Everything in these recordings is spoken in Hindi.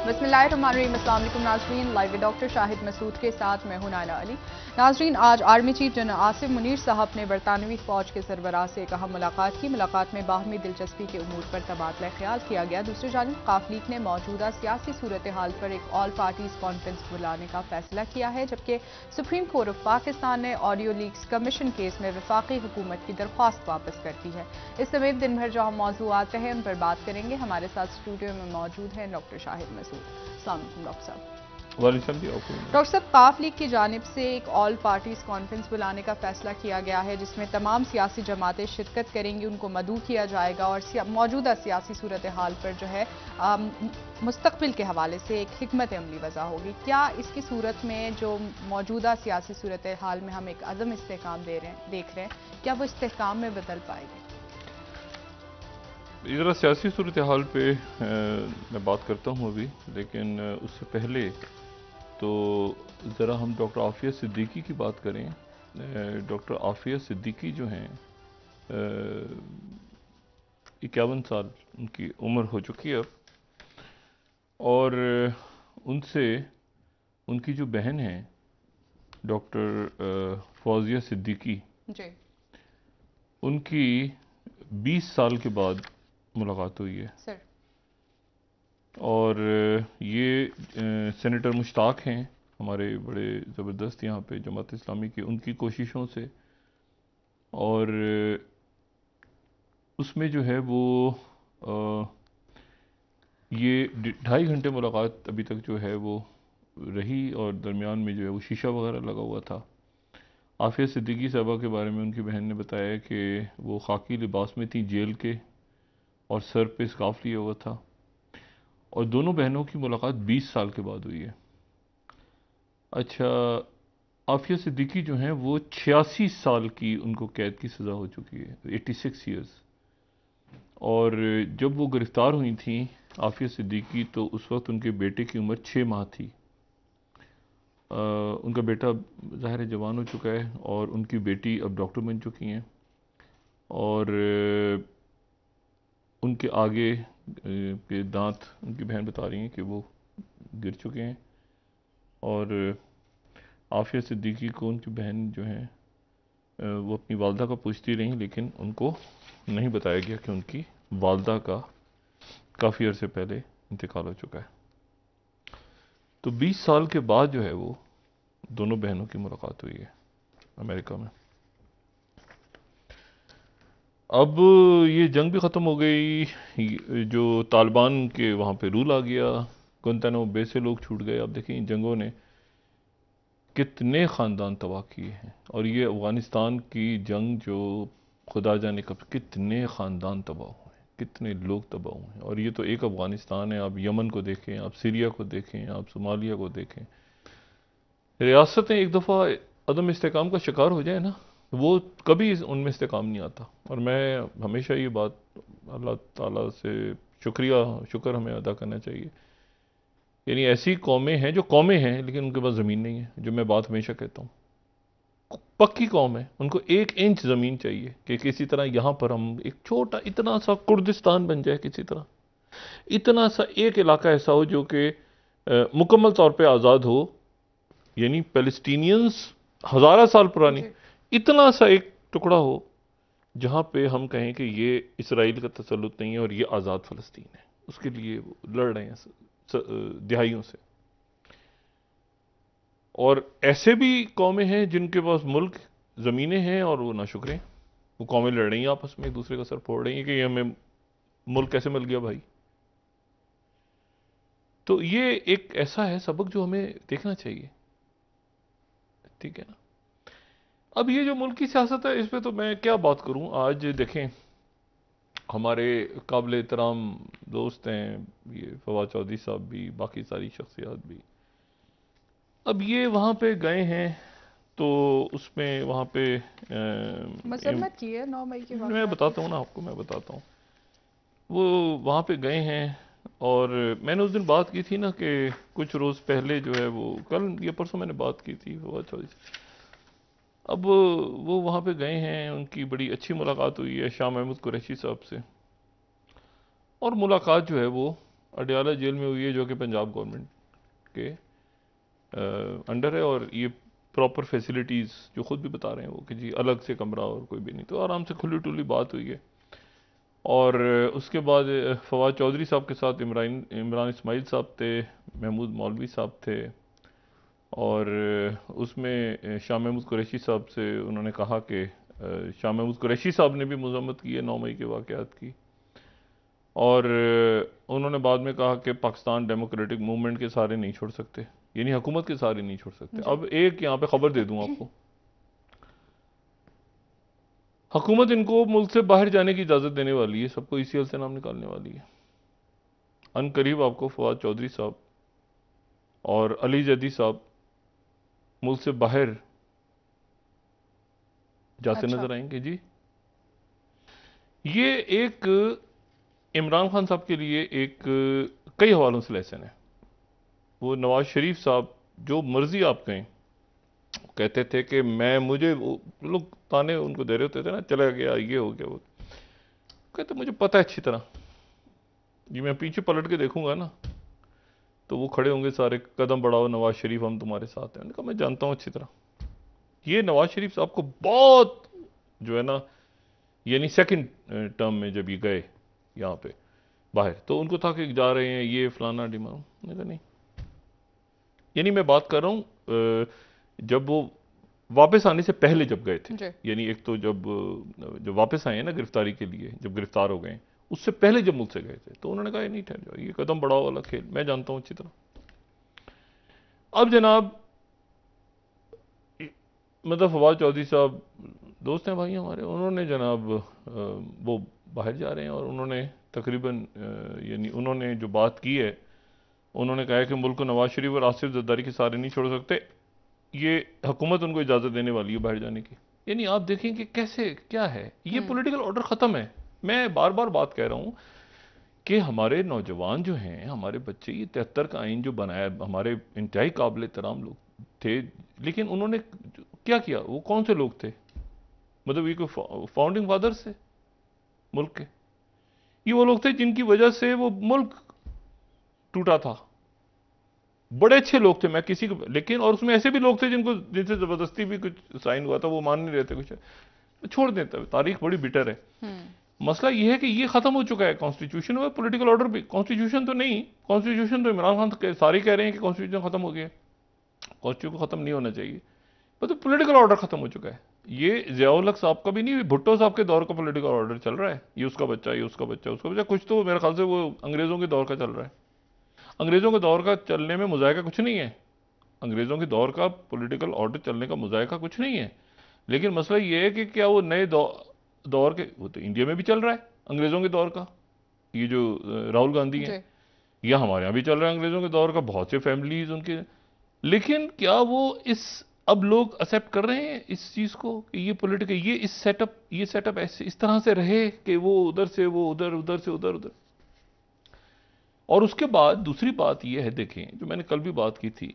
बिस्मिल्लाहिर्रहमानिर्रहीम। अस्सलाम वालेकुम नाज़रीन, live with doctor Shahid Masood के साथ मैं हूं नायला अली। नाज़रीन, आज army chief general Asim Munir साहब ने बरतानवी फ़ौज के सरबराह से एक अहम मुलाकात की। मुलाकात में बाहमी दिलचस्पी के उमूर पर तबादला ख्याल किया गया। दूसरी जानिब काफ लीग ने मौजूदा सियासी सूरत हाल पर एक ऑल पार्टीज कॉन्फ्रेंस बुलाने का फैसला किया है, जबकि सुप्रीम कोर्ट ऑफ पाकिस्तान ने ऑडियो लीक्स कमीशन केस में वफाकी हुकूमत की दरख्वास्त वापस कर दी है। इस समेत दिन भर जो हम मौजूआत रहे उन पर बात करेंगे। हमारे साथ स्टूडियो में मौजूद हैं डॉक्टर शाहिद मसूद। अस्सलाम वालेकुम डॉक्टर साहब। डॉक्टर साहब, काफ लीग की जानिब से एक ऑल पार्टीज कॉन्फ्रेंस बुलाने का फैसला किया गया है, जिसमें तमाम सियासी जमातें शिरकत करेंगी, उनको मदऊ किया जाएगा और मौजूदा सियासी सूरत हाल पर जो है मुस्तकबिल के हवाले से एक हिकमत अमली वज़ा होगी। क्या इसकी सूरत में जो मौजूदा सियासी सूरत हाल में हम एक अदम इस्तेहकाम देख रहे हैं, क्या वो इस्तेहकाम में बदल पाएगी? ज़रा सियासी सूरत हाल पे मैं बात करता हूँ अभी, लेकिन उससे पहले तो ज़रा हम डॉक्टर आफिया सिद्दीकी की बात करें। डॉक्टर आफिया सिद्दीकी जो हैं 51 साल उनकी उम्र हो चुकी है अब, और उनसे उनकी जो बहन है डॉक्टर फौजिया सिद्दीकी जी, उनकी 20 साल के बाद मुलाकात हुई है सर। और ये सेनेटर मुश्ताक हैं हमारे बड़े ज़बरदस्त यहाँ पे जमात इस्लामी की, उनकी कोशिशों से, और उसमें जो है वो ये 2.5 घंटे मुलाकात अभी तक जो है वो रही, और दरमियान में जो है वो शीशा वगैरह लगा हुआ था। आफिया सिद्दीकी साहबा के बारे में उनकी बहन ने बताया कि वो खाकी लिबास में थी जेल के, और सर पे स्कार्फ लिया हुआ था, और दोनों बहनों की मुलाकात 20 साल के बाद हुई है। अच्छा, आफिया सिद्दीकी जो हैं वो 86 साल की उनको कैद की सज़ा हो चुकी है, 86 ईयर्स। और जब वो गिरफ़्तार हुई थी आफिया सिद्दीकी, तो उस वक्त उनके बेटे की उम्र 6 माह थी। उनका बेटा ज़ाहिर है जवान हो चुका है, और उनकी बेटी अब डॉक्टर बन चुकी हैं, और उनके आगे के दांत उनकी बहन बता रही हैं कि वो गिर चुके हैं। और आफिया सिद्दीकी को उनकी बहन जो है वो अपनी वालदा का पूछती रहीं, लेकिन उनको नहीं बताया गया कि उनकी वालदा का काफ़ी अरसे पहले इंतकाल हो चुका है। तो 20 साल के बाद जो है वो दोनों बहनों की मुलाकात हुई है अमेरिका में। अब ये जंग भी ख़त्म हो गई, जो तालिबान के वहाँ पे रूल आ गया, गुंतानामो बे से लोग छूट गए। अब देखिए इन जंगों ने कितने ख़ानदान तबाह किए हैं, और ये अफ़गानिस्तान की जंग जो खुदा जाने कब कितने ख़ानदान तबाह हुए हैं, कितने लोग तबाह हुए हैं। और ये तो एक अफ़गानिस्तान है, आप यमन को देखें, आप सीरिया को देखें, आप सोमालिया को देखें। रियासतें एक दफ़ा अदम इस्तेकाम का शिकार हो जाए ना, वो कभी उनमें इस्तेकाम नहीं आता। और मैं हमेशा ये बात अल्लाह ताला से शुक्र हमें अदा करना चाहिए, यानी ऐसी कौमें हैं जो कौमें हैं लेकिन उनके पास ज़मीन नहीं है। जो मैं बात हमेशा कहता हूँ, पक्की कौम है, उनको 1 इंच ज़मीन चाहिए कि किसी तरह यहाँ पर हम एक छोटा इतना सा कुर्दिस्तान बन जाए, किसी तरह इतना सा एक इलाका ऐसा हो जो कि मुकम्मल तौर पे आज़ाद हो, यानी पैलेस्टीनियंस हज़ारा साल पुरानी इतना सा एक टुकड़ा हो जहाँ पे हम कहें कि ये इसराइल का तसल्लुत नहीं है और ये आज़ाद फ़लस्तीन है। उसके लिए वो लड़ रहे हैं दिहाइयों से। और ऐसे भी कौमें हैं जिनके पास मुल्क ज़मीनें हैं और वो नाशुक्र हैं, वो कौमें लड़ रही हैं आपस में, एक दूसरे का सर फोड़ रही हैं कि हमें मुल्क कैसे मिल गया भाई। तो ये एक ऐसा है सबक जो हमें देखना चाहिए, ठीक है ना। अब ये जो मुल्क की सियासत है, इस पर तो मैं क्या बात करूं। आज देखें, हमारे काबिल एहतराम दोस्त हैं ये फवाद चौधरी साहब भी, बाकी सारी शख्सियात भी। अब ये वहाँ पे गए हैं, तो उसमें वहाँ पे मसम्मत की है 9 मई के मैं वाक़यात बताता हूँ ना आपको, मैं बताता हूँ। वो वहाँ पे गए हैं, और मैंने उस दिन बात की थी ना कि कुछ रोज़ पहले जो है वो कल या परसों मैंने बात की थी फवाद चौधरी से। अब वो वहाँ पे गए हैं, उनकी बड़ी अच्छी मुलाकात हुई है शाह महमूद कुरैशी साहब से, और मुलाकात जो है वो अडयाला जेल में हुई है, जो कि पंजाब गवर्नमेंट के अंडर है, और ये प्रॉपर फैसिलिटीज़ जो खुद भी बता रहे हैं वो कि जी अलग से कमरा और कोई भी नहीं, तो आराम से खुली टुली बात हुई है। और उसके बाद फवाद चौधरी साहब के साथ इमरान इस्माइल साहब थे, महमूद मौलवी साहब थे, और उसमें शाह महमूद कुरैशी साहब से उन्होंने कहा कि शाह महमूद कुरैशी साहब ने भी मज़म्मत की है 9 मई के वाक़यात की, और उन्होंने बाद में कहा कि पाकिस्तान डेमोक्रेटिक मूवमेंट के सारे नहीं छोड़ सकते, यानी हुकूमत के सारे नहीं छोड़ सकते। अब एक यहाँ पे खबर दे दूं आपको, हुकूमत इनको मुल्क से बाहर जाने की इजाज़त देने वाली है, सबको ईसीएल से नाम निकालने वाली है। अनकरीब आपको फवाद चौधरी साहब और अली जदी साहब मुल्क से बाहर जाते नजर आएंगे जी। ये एक इमरान खान साहब के लिए एक कई हवालों से लेसन है। वो नवाज शरीफ साहब जो मर्जी आप कहें, कहते थे कि मुझे लोग ताने उनको दे रहे होते थे ना, चला गया, ये हो गया, वो कहते मुझे पता है अच्छी तरह, जी मैं पीछे पलट के देखूंगा ना तो वो खड़े होंगे सारे, कदम बढ़ाओ नवाज शरीफ हम तुम्हारे साथ हैं। मैंने कहा मैं जानता हूं अच्छी तरह। ये नवाज शरीफ साहब को बहुत जो है ना, यानी सेकंड टर्म में जब ये गए यहाँ पे बाहर, तो उनको था कि जा रहे हैं ये फलाना डिमांड, मैंने कहा नहीं। यानी मैं बात कर रहा हूँ जब वो वापस आने से पहले जब गए थे, यानी एक तो जब वापस आए हैं ना गिरफ्तारी के लिए, जब गिरफ्तार हो गए, उससे पहले जब मुझसे गए थे, तो उन्होंने कहा ये नहीं ठहर जाओ, ये कदम बढ़ाओ वाला खेल मैं जानता हूं अच्छी तरह। अब जनाब मतलब फवाद चौधरी साहब दोस्त हैं भाई हमारे, उन्होंने जनाब वो बाहर जा रहे हैं, और उन्होंने तकरीबन यानी उन्होंने जो बात की है, उन्होंने कहा है कि मुल्क को नवाज शरीफ और आसिफ जरदारी के सारे नहीं छोड़ सकते, ये हुकूमत उनको इजाज़त देने वाली है बाहर जाने की। यानी आप देखें कि कैसे क्या है, ये पॉलिटिकल ऑर्डर ख़त्म है। मैं बार बार बात कह रहा हूँ कि हमारे नौजवान जो हैं, हमारे बच्चे, ये 73 का आइन जो बनाया, हमारे इंतहाई काबिल एहतराम लोग थे, लेकिन उन्होंने क्या किया? वो कौन से लोग थे? मतलब ये कोई फाउंडिंग फादर्स थे मुल्क के? ये वो लोग थे जिनकी वजह से वो मुल्क टूटा था। बड़े अच्छे लोग थे, मैं किसी को, लेकिन और उसमें ऐसे भी लोग थे जिनसे जबरदस्ती भी कुछ साइन हुआ था, वो मान नहीं रहे थे, कुछ छोड़ देता है। तारीख बड़ी बिटर है। मसला ये है कि ये खत्म हो चुका है कॉन्स्टिट्यूशन में, पॉलिटिकल ऑर्डर भी। कॉन्स्टिट्यूशन तो नहीं, कॉन्स्टिट्यूशन तो इमरान खान सारे कह रहे हैं कि कॉन्स्टिट्यूशन खत्म हो गया, कॉन्स्टिट्यूशन खत्म नहीं होना चाहिए, पर तो पॉलिटिकल ऑर्डर खत्म हो चुका है। ये ज़ियाउल हक साहब का भी नहीं, भुट्टो साहब के दौर का पॉलिटिकल ऑर्डर चल रहा है। ये उसका बच्चा, ये उसका बच्चा, उसका बच्चा, कुछ तो मेरे ख्याल से वो अंग्रेजों के दौर का चल रहा है। अंग्रेजों के दौर का चलने में मुजायका कुछ नहीं है, अंग्रेजों के दौर का पॉलिटिकल ऑर्डर चलने का मुजायका कुछ नहीं है, लेकिन मसला ये है कि क्या वो नए दौर के, वो तो इंडिया में भी चल रहा है अंग्रेजों के दौर का, ये जो राहुल गांधी है, या हमारे यहाँ भी चल रहा है अंग्रेजों के दौर का, बहुत से फैमिलीज उनके, लेकिन क्या वो अब लोग एक्सेप्ट कर रहे हैं इस चीज को कि ये पॉलिटिकल, ये सेटअप ऐसे इस तरह से रहे कि वो उधर से वो उधर, उधर से उधर। और उसके बाद दूसरी बात ये है, देखें जो मैंने कल भी बात की थी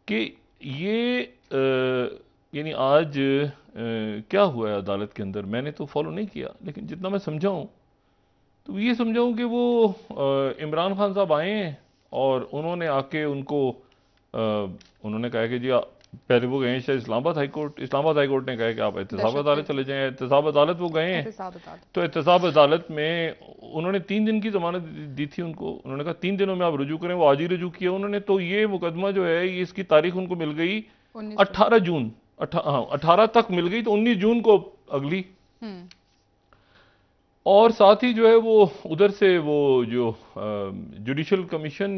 कि ये यानी आज क्या हुआ है अदालत के अंदर, मैंने तो फॉलो नहीं किया, लेकिन जितना मैं समझाऊं तो ये समझाऊं कि वो इमरान खान साहब आए हैं और उन्होंने आके उनको उन्होंने कहा कि जी पहले वो गए शायद इस्लामाबाद हाई कोर्ट ने कहा कि आप एहतसाब अदालत चले जाएं। एहतसाब अदालत वो गए हैं, तो एहतसाब अदालत में उन्होंने 3 दिन की जमानत दी थी उनको। उन्होंने कहा 3 दिनों में आप रुजू करें, वो आज ही रुजू किया उन्होंने। तो ये मुकदमा जो है, ये इसकी तारीख उनको मिल गई 18 जून, 18 तक मिल गई, तो 19 जून को अगली। और साथ ही जो है वो उधर से वो जो जुडिशल कमीशन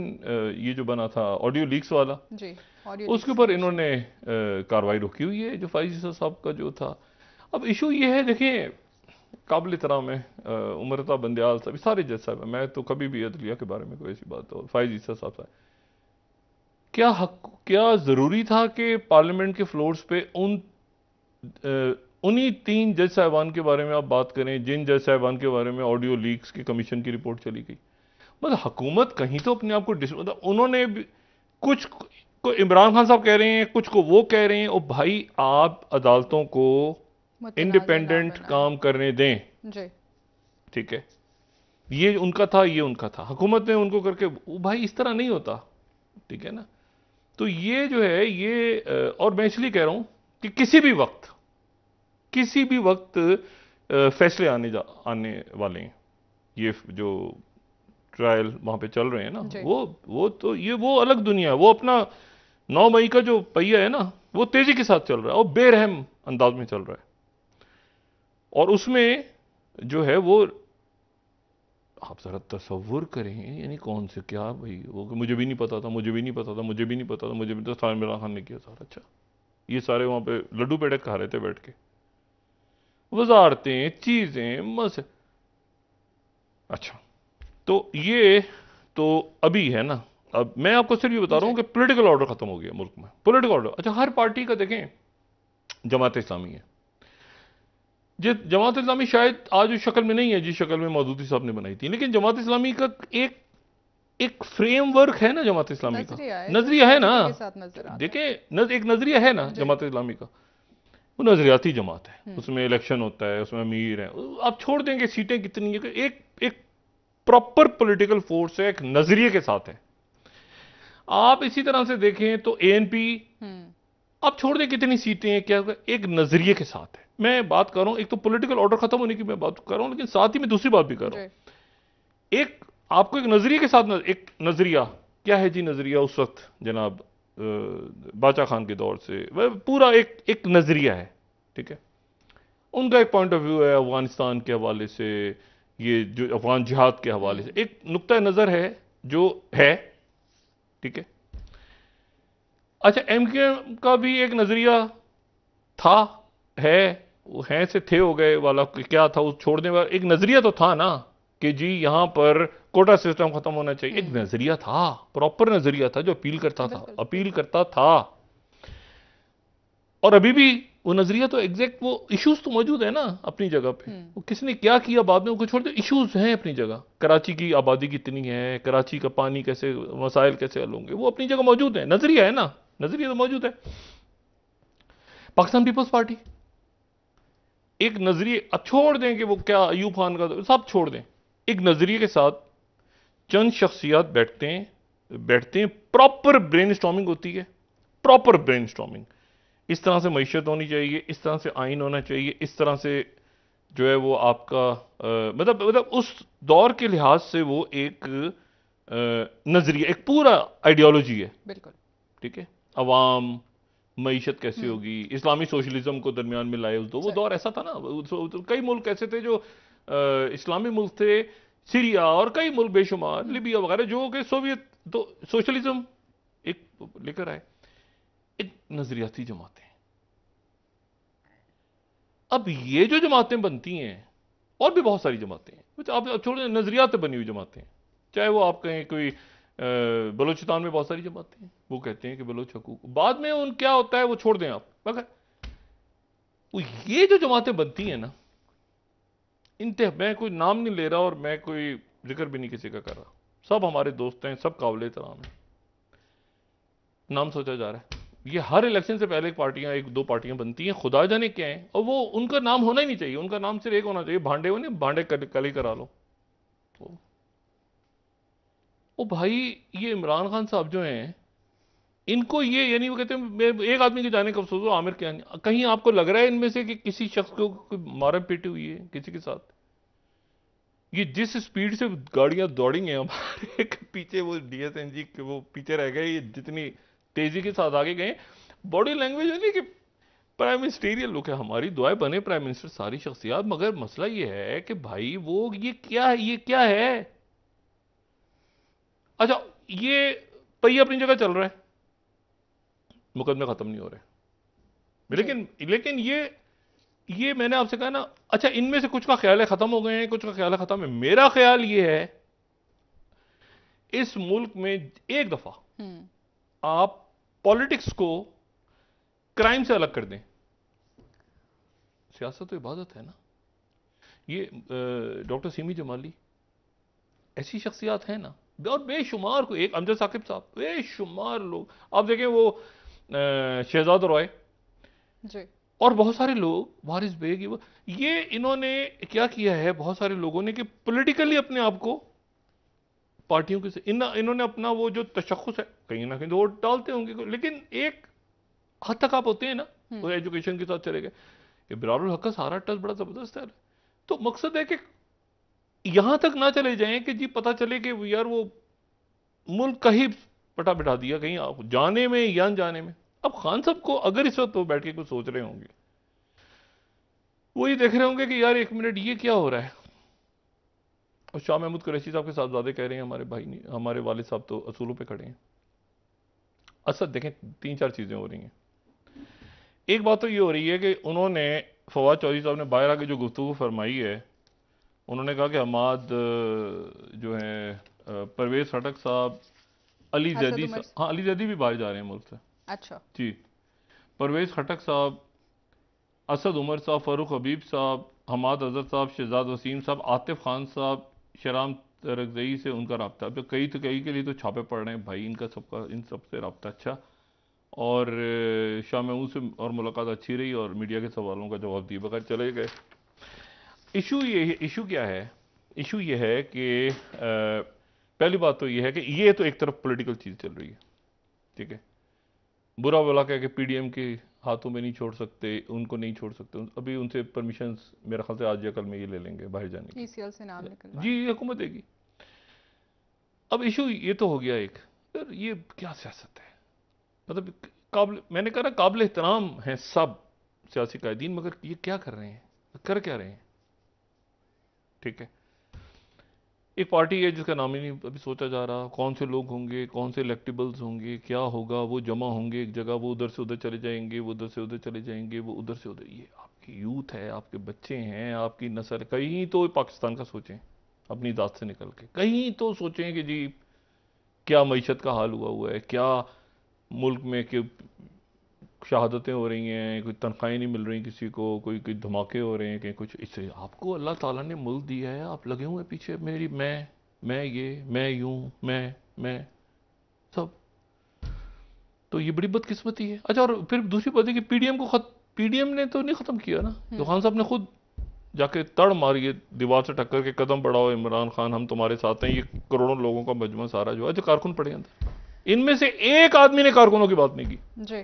ये जो बना था ऑडियो लीक्स वाला जी, उसके ऊपर इन्होंने कार्रवाई रोकी हुई है, जो फाइज ईसा साहब का जो था। अब इशू ये है, देखें काबिल एहतराम है उमरता बंदयाल साहब, सारे जज साहब, मैं तो कभी भी अदलिया के बारे में कोई ऐसी बात हो, फाइज ईसा साहब क्या जरूरी था कि पार्लियामेंट के फ्लोर्स पे उन्हीं 3 जज साहबान के बारे में आप बात करें जिन जज साहबान के बारे में ऑडियो लीक्स की कमीशन की रिपोर्ट चली गई। मतलब हुकूमत कहीं तो अपने आप को मतलब उन्होंने कुछ को इमरान खान साहब कह रहे हैं, कुछ को वो कह रहे हैं। और भाई आप अदालतों को इंडिपेंडेंट काम करने दें, ठीक है, ये उनका था, ये उनका था, हुकूमत ने उनको करके, वो भाई इस तरह नहीं होता, ठीक है ना। तो ये जो है ये और मैं इसलिए कह रहा हूं कि किसी भी वक्त फैसले आने वाले हैं। ये जो ट्रायल वहां पे चल रहे हैं ना, जी। वो तो ये वो अलग दुनिया है। वो अपना 9 मई का जो पहिया है ना, वो तेजी के साथ चल रहा है और बेरहम अंदाज में चल रहा है। और उसमें जो है वो आप जरा तसव्वुर करें, यानी कौन से क्या भाई, वो मुझे भी नहीं पता था, मुझे भी नहीं पता था, मुझे भी नहीं पता था, मुझे भी तो साल इमरान खान ने किया था। अच्छा, ये सारे वहां पे लड्डू पेड़े खा रहे थे बैठ के, वजारतें, चीजें मस। अच्छा, तो ये तो अभी है ना। अब मैं आपको सिर्फ ये बता रहा जी। हूं कि पॉलिटिकल ऑर्डर खत्म हो गया मुल्क में, पॉलिटिकल ऑर्डर। अच्छा, हर पार्टी का देखें, जमात इस्लामी है, जमात इस्लामी शायद आज उस शक्ल में नहीं है जिस शक्ल में मौदूदी साहब ने बनाई थी, लेकिन जमात इस्लामी का एक एक फ्रेमवर्क है ना जमात इस्लामी का, नजरिया है जो नजरिया है ना। स्ट्रेटजी के साथ नजर आता है। देखें, एक नजरिया है ना जी। जमात इस्लामी का, वो नजरियाती जमात है। उसमें इलेक्शन होता है, उसमें अमीर है, आप छोड़ देंगे सीटें कितनी है, एक एक प्रॉपर पॉलिटिकल फोर्स है, एक नजरिए के साथ है। आप इसी तरह से देखें तो एएनपी, आप छोड़ दें कितनी सीटें हैं, क्या एक नजरिए के साथ है। मैं बात कर रहा हूं, एक तो पॉलिटिकल ऑर्डर खत्म होने की मैं बात कर रहा हूं, लेकिन साथ ही मैं दूसरी बात भी कर रहा हूं। एक आपको एक नजरिए के साथ एक नजरिया क्या है जी, नजरिया उस वक्त जनाब बाचा खान के दौर से पूरा एक नजरिया है, ठीक है। उनका एक पॉइंट ऑफ व्यू है अफगानिस्तान के हवाले से, ये जो अफगान जिहाद के हवाले से एक नुक्ता नजर है जो है, ठीक है। अच्छा, एमक्यूएम का भी एक नजरिया था, है, वो हैं से थे हो गए वाला क्या था, उस छोड़ने वाला एक नजरिया तो था ना कि जी यहां पर कोटा सिस्टम खत्म होना चाहिए। एक नजरिया था, प्रॉपर नजरिया था जो अपील करता था। और अभी भी वो नजरिया तो एग्जैक्ट, वो इश्यूज तो मौजूद है ना अपनी जगह पे। वो किसने क्या किया बाद में उनको छोड़ दो, इश्यूज हैं अपनी जगह। कराची की आबादी कितनी है, कराची का पानी कैसे, मसाइल कैसे हल होंगे, वो अपनी जगह मौजूद है। नजरिया है ना, नजरिया तो मौजूद है। पाकिस्तान पीपल्स पार्टी एक नजरिए, अब छोड़ दें कि वो क्या अयूब खान का, सब छोड़ दें, एक नजरिए के साथ चंद शख्सियात बैठते हैं, प्रॉपर ब्रेनस्टॉर्मिंग होती है, प्रॉपर ब्रेनस्टॉर्मिंग। इस तरह से मईशत होनी चाहिए, इस तरह से आइन होना चाहिए, इस तरह से जो है वो आपका मतलब उस दौर के लिहाज से वो एक नजरिया, एक पूरा आइडियोलॉजी है, बिल्कुल, ठीक है। अवाम, मईशत कैसे होगी, इस्लामी सोशलिज्म को दरमियान में लाए उस वो दौर ऐसा था ना। तो कई मुल्क ऐसे थे जो इस्लामी मुल्क थे, सीरिया और कई मुल्क बेशुमार, लिबिया वगैरह, जो कि सोवियत तो सोशलिज्म एक लेकर आए, एक नजरियाती जमातें। अब ये जो जमातें बनती हैं, और भी बहुत सारी जमातें हैं, कुछ आप छोड़ें, नजरियात बनी हुई जमातें हैं। चाहे वो आप कहें कोई बलूचिस्तान में बहुत सारी जमातें हैं, वो कहते हैं कि बलोच हकूक, बाद में उन क्या होता है वो छोड़ दें आप, मगर वो ये जो जमातें बनती हैं ना, मैं कोई नाम नहीं ले रहा और मैं कोई जिक्र भी नहीं किसी का कर रहा, सब हमारे दोस्त हैं, सब काबिल एहतराम हैं, नाम सोचा जा रहा है। ये हर इलेक्शन से पहले पार्टियां, एक दो पार्टियां बनती हैं, खुदा जाने क्या है, और वो उनका नाम होना ही नहीं चाहिए, उनका नाम सिर्फ एक होना चाहिए, भांडे हो नहीं, भांडे कल ही करा लो। ओ भाई, ये इमरान खान साहब जो हैं, इनको ये, यानी वो कहते हैं मैं एक आदमी के जाने का अफसोस हो, आमिर क्या नहीं, कहीं आपको लग रहा है इनमें से कि किसी शख्स को कोई मारा पीटी हुई है किसी के साथ? ये जिस स्पीड से गाड़ियां दौड़ी हैं हमारे पीछे, वो डीएसएनजी के वो पीछे रह गए, ये जितनी तेजी के साथ आगे गए, बॉडी लैंग्वेज नहीं कि प्राइम मिनिस्टेरियल लुक है। हमारी दुआएं बने प्राइम मिनिस्टर सारी शख्सियात, मगर मसला ये है कि भाई वो ये क्या है, ये क्या है? अच्छा, ये पहिया अपनी जगह चल रहा है, मुकदमे खत्म नहीं हो रहे, लेकिन ये मैंने आपसे कहा ना। अच्छा, इनमें से कुछ का ख्याल है खत्म हो गए हैं, कुछ का ख्याल है खत्म है। मेरा ख्याल ये है, इस मुल्क में एक दफा आप पॉलिटिक्स को क्राइम से अलग कर दें। सियासत तो इबादत है ना। ये डॉक्टर सिमी जमाली ऐसी शख्सियात हैं ना, और बेशुमार को, एक अमजद साकिब साहब, बेशुमार लोग। आप देखें वो शहजाद रॉय जी, और बहुत सारे लोग वारिस बेग ये इन्होंने क्या किया है, बहुत सारे लोगों ने, कि पॉलिटिकली अपने आप को पार्टियों के से इन्होंने अपना वो जो तशख्खुस है कहीं ना कहीं तो वोट डालते होंगे, लेकिन एक हद तक आप होते हैं ना, वो एजुकेशन के साथ चले गए। इबरारुल हक का सारा टच बड़ा जबरदस्त है। तो मकसद है कि यहां तक ना चले जाएं कि जी पता चले कि यार वो मुल्क का ही पटा बिठा दिया कहीं आप जाने में या अनजाने में। अब खान साहब को अगर इस वक्त वो बैठ के कुछ सोच रहे होंगे, वो ये देख रहे होंगे कि यार एक मिनट ये क्या हो रहा है। और शाह महमूद कुरैशी साहब के साहबजादे कह रहे हैं हमारे भाई ने, हमारे वालिद साहब तो असूलों पे खड़े हैं। असद देखें, तीन चार चीजें हो रही हैं। एक बात तो ये हो रही है कि उन्होंने, फवाद चौधरी साहब ने बाहर आके जो गुफ्तगू फरमाई है, उन्होंने कहा कि हमाद जो है परवेज खटक साहब, अली जैदी साहब, हाँ अली जैदी भी बाहर जा रहे हैं मुल्क से। अच्छा जी, परवेज खटक साहब, असद उमर साहब, फारूक हबीब साहब, हमाद अजहर साहब, शहजाद वसीम साहब, आतिफ खान साहब, शराम तरकजई से उनका रब्ता। अब कई तो कई के लिए तो छापे पड़ रहे हैं भाई, इनका सबका इन सब से रब्ता अच्छा। और शाह महमूद से और मुलाकात अच्छी रही और मीडिया के सवालों का जवाब दिए बगैर चले गए। इशू क्या है? इशू ये है कि पहली बात तो ये है कि ये तो एक तरफ पॉलिटिकल चीज़ चल रही है, ठीक है। बुरा भला कह के पीडीएम के हाथों में नहीं छोड़ सकते, उनको नहीं छोड़ सकते। अभी उनसे परमिशंस मेरे ख्याल से आज या कल में ये ले लेंगे बाहर जाने की। ईसीएल से नाम निकलवा। जी, हुकूमत देगी। अब इशू ये तो हो गया एक, सर ये क्या सियासत है? मतलब काबिल, मैंने कहा ना काबिल एहतराम है सब सियासी कायदीन, मगर ये क्या कर रहे हैं, कर क्या रहे हैं? ठीक है, एक पार्टी है जिसका नाम ही नहीं अभी सोचा जा रहा, कौन से लोग होंगे, कौन से इलेक्टेबल्स होंगे, क्या होगा, वो जमा होंगे एक जगह, वो उधर से उधर चले जाएंगे, वो उधर से उधर चले जाएंगे, वो उधर से उधर। ये आपकी यूथ है, आपके बच्चे हैं, आपकी नस्ल। कहीं तो पाकिस्तान का सोचें, अपनी दाद से निकल के कहीं तो सोचें कि जी क्या मईशत का हाल हुआ हुआ है, क्या मुल्क में कि शहादतें हो रही हैं, कोई तनख्वाहें नहीं मिल रही किसी को, कोई कोई धमाके हो रहे हैं, कहीं कुछ। इससे आपको अल्लाह ताला ने मुल्क दिया है, आप लगे हुए पीछे मेरी मैं ये मैं यूं मैं सब। तो ये बड़ी बदकिस्मती है। अच्छा, और फिर दूसरी बात है कि पीडीएम ने तो नहीं खत्म किया ना, तो खान साहब ने खुद जाके तड़ मारी है दीवार से टक्कर के, कदम बढ़ाओ इमरान खान, हम तुम्हारे साथ हैं। ये करोड़ों लोगों का मजमा सारा जो है, जो कारकुन पड़े अंदर, इनमें से एक आदमी ने कारकुनों की बात नहीं की जी।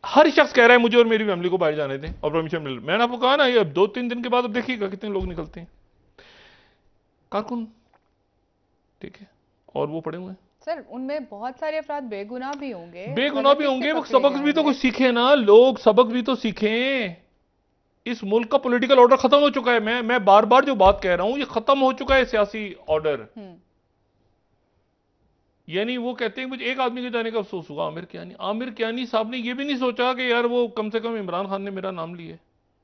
हर शख्स कह रहा है मुझे और मेरी फैमिली को बाहर जाने दें और परमिशन मिल। मैंने आपको कहा ना, ये अब 2-3 दिन के बाद अब देखिएगा कितने लोग निकलते हैं कारकुन, ठीक है, और वो पड़े हुए हैं। सर उनमें बहुत सारे अफराद बेगुनाह भी होंगे, बेगुनाह भी गलती से होंगे, वो पकड़े सबक गए भी तो होंगे। कुछ सीखे ना, लोग सबक भी तो सीखें। इस मुल्क का पॉलिटिकल ऑर्डर खत्म हो चुका है। मैं बार बार जो बात कह रहा हूं, ये खत्म हो चुका है सियासी ऑर्डर। यानी वो कहते हैं मुझे एक आदमी के जाने का अफसोस हुआ, आमिर कियानी साहब ने ये भी नहीं सोचा कि यार वो कम से कम इमरान खान ने मेरा नाम लिया,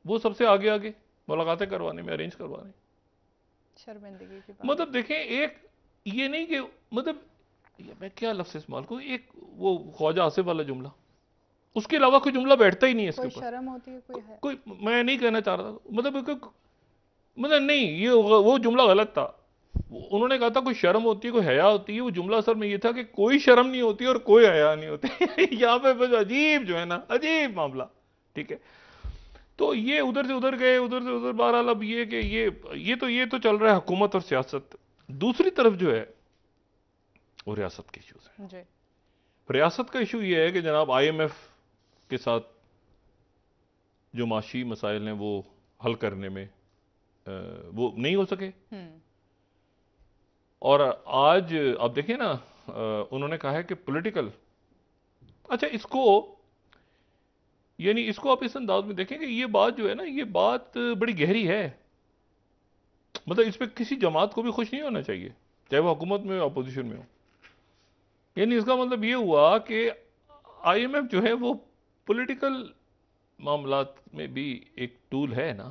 वो सबसे आगे आगे मुलाकातें करवाने में, अरेंज करवाने। शर्मिंदगी की बात। मतलब देखें, एक ये नहीं कि मतलब ये मैं क्या लफ्ज़ इस्तेमाल करूं, एक वो ख्वाजा आसिफ वाला जुमला, उसके अलावा कोई जुमला बैठता ही नहीं है इसके कोई ऊपर। शर्म होती है, कोई है? कोई, मैं नहीं कहना चाह रहा था, मतलब नहीं, ये वो जुमला गलत था। उन्होंने कहा था कोई शर्म होती है, कोई हया होती है। वो जुमला असल में ये था कि कोई शर्म नहीं होती और कोई हया नहीं होती। यहाँ पे बस अजीब जो है ना, अजीब मामला, ठीक है। तो ये उधर से उधर गए, उधर से उधर। बहरहाल अब ये कि ये तो चल रहा है हुकूमत और सियासत। दूसरी तरफ जो है वो रियासत के इश्यूज है। जी। रियासत का इशू ये है कि जनाब आईएमएफ के साथ जो माशी मसाइल हैं वो हल करने में वो नहीं हो सके। और आज आप देखिए ना, उन्होंने कहा है कि पॉलिटिकल, अच्छा इसको, यानी इसको आप इस अंदाज में देखें कि ये बात जो है ना, ये बात बड़ी गहरी है। मतलब इस पर किसी जमात को भी खुश नहीं होना चाहिए, चाहे वो हुकूमत में हो अपोजिशन में हो। यानी इसका मतलब ये हुआ कि आईएमएफ जो है वो पॉलिटिकल मामलात में भी एक टूल है ना।